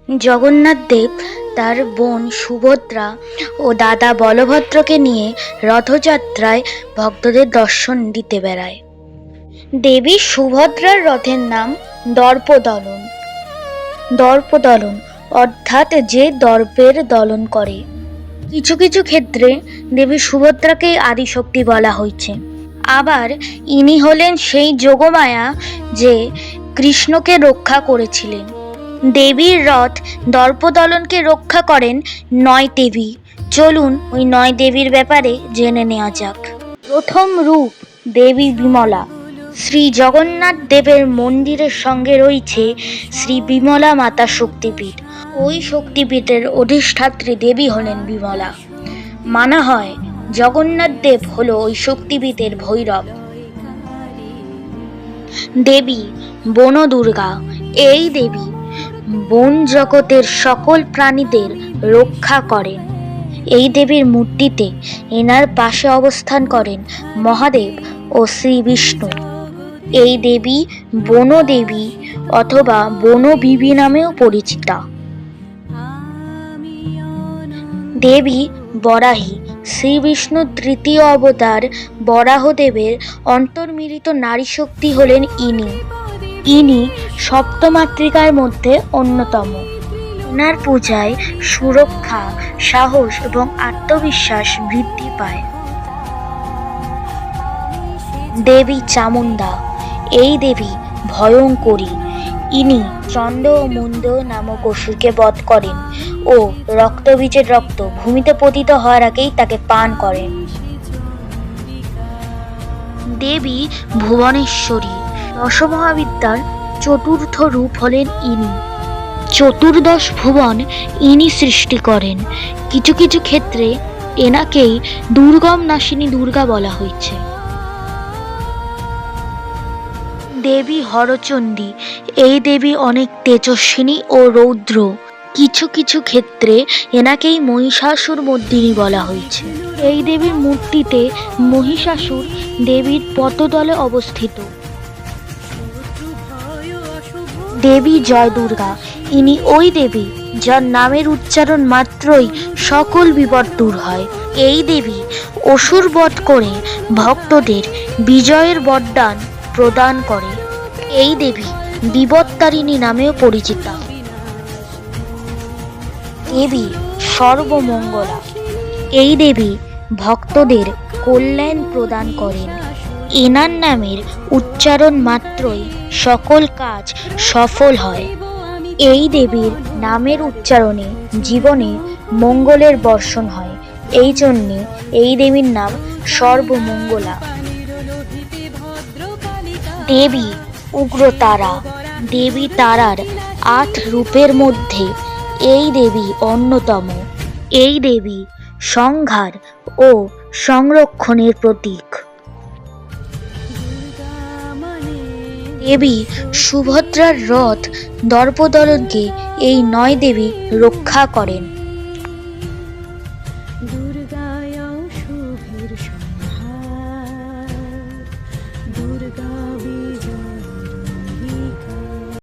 জগন্নাথ দেব তার বোন সুভদ্রা ও দাদা বলভদ্রকে নিয়ে রথযাত্রায় ভক্তদের দর্শন দিতে বেড়ায়। দেবী সুভদ্রার রথের নাম দর্পদলন। দর্পদলন অর্থাৎ যে দর্পের দলন করে। কিছু কিছু ক্ষেত্রে দেবী সুভদ্রাকে আদিশক্তি বলা হয়েছে। আবার ইনি হলেন সেই যোগমায়া যে কৃষ্ণকে রক্ষা করেছিলেন। দেবীর রথ দর্পদলনকে রক্ষা করেন 9 দেবী। চলুন ওই 9 দেবীর ব্যাপারে জেনে নেওয়া যাক। প্রথম রূপ দেবী বিমলা। শ্রী জগন্নাথ দেবের মন্দিরের সঙ্গে রয়েছে শ্রী বিমলা মাতা শক্তিপীঠ। ওই শক্তিপীঠের অধিষ্ঠাত্রী দেবী হলেন বিমলা। মানা হয় জগন্নাথ দেব হলো ওই শক্তিপীঠের ভৈরব। দেবী বনদুর্গা। এই দেবী বন জগতের সকল প্রাণীদের রক্ষা করেন। এই দেবীর মূর্তিতে এনার পাশে অবস্থান করেন মহাদেব ও শ্রী বিষ্ণু। এই দেবী বনদেবী অথবা বনবিবি নামেও পরিচিতা। দেবী বরাহী। শ্রী বিষ্ণুর তৃতীয় অবতার বরাহদেবের অন্তর্মিলিত নারী শক্তি হলেন ইনি। ইনি সপ্তমাতৃকার মধ্যে অন্যতম। ওনার পূজায় সুরক্ষা, সাহস এবং আত্মবিশ্বাস বৃদ্ধি পায়। দেবী চামুণ্ডা। এই দেবী ভয়ঙ্করী। ইনি চণ্ড ও মুণ্ড নামক অসুরকে বধ করেন ও রক্তবীজের রক্ত ভূমিতে পতিত হওয়ার আগেই তাকে পান করেন। দেবী ভুবনেশ্বরী। দশমহাবিদ্যার চতুর্থ রূপ হলেন ইনি। চতুর্দশ ভুবন ইনি সৃষ্টি করেন। কিছু কিছু ক্ষেত্রে এনাকেই দুর্গম নাশিনী দুর্গা বলা হয়েছে। দেবী হরচণ্ডী। এই দেবী অনেক তেজস্বিনী ও রৌদ্র। কিছু কিছু ক্ষেত্রে এনাকেই মহিষাসুর মর্দিনী বলা হয়েছে। এই দেবীর মূর্তিতে মহিষাসুর দেবীর পদতলে অবস্থিত। দেবী জয় দুর্গা। ইনি ওই দেবী যার নামের উচ্চারণ মাত্রই সকল বিপদ দূর হয়। এই দেবী অসুর বধ করে ভক্তদের বিজয়ের বরদান প্রদান করে। এই দেবী বিপত্তারিণী নামেও পরিচিতা। দেবী সর্বমঙ্গলা। এই দেবী ভক্তদের কল্যাণ প্রদান করেন। এনার নামের উচ্চারণ মাত্রই সকল কাজ সফল হয়। এই দেবীর নামের উচ্চারণে জীবনে মঙ্গলের বর্ষণ হয়। এই জন্যে এই দেবীর নাম সর্বমঙ্গলা। দেবী উগ্রতারা। দেবী তারার 8 রূপের মধ্যে এই দেবী অন্যতম। এই দেবী সংহার ও সংরক্ষণের প্রতীক। দেবী সুভদ্রার রথ দর্পদলনকে এই 9 দেবী রক্ষা করেন।